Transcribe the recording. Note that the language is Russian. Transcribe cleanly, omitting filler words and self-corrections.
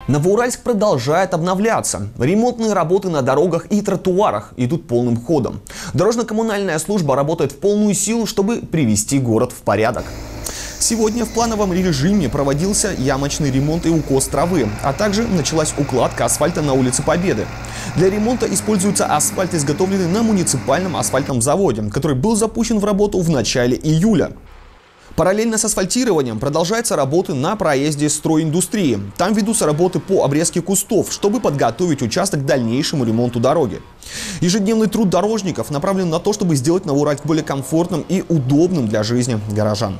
Новоуральск продолжает обновляться. Ремонтные работы на дорогах и тротуарах идут полным ходом. Дорожно-коммунальная служба работает в полную силу, чтобы привести город в порядок. Сегодня в плановом режиме проводился ямочный ремонт и укос травы, а также началась укладка асфальта на улице Победы. Для ремонта используется асфальт, изготовленный на муниципальном асфальтном заводе, который был запущен в работу в начале июля. Параллельно с асфальтированием продолжаются работы на проезде стройиндустрии. Там ведутся работы по обрезке кустов, чтобы подготовить участок к дальнейшему ремонту дороги. Ежедневный труд дорожников направлен на то, чтобы сделать Новоуральск более комфортным и удобным для жизни горожан.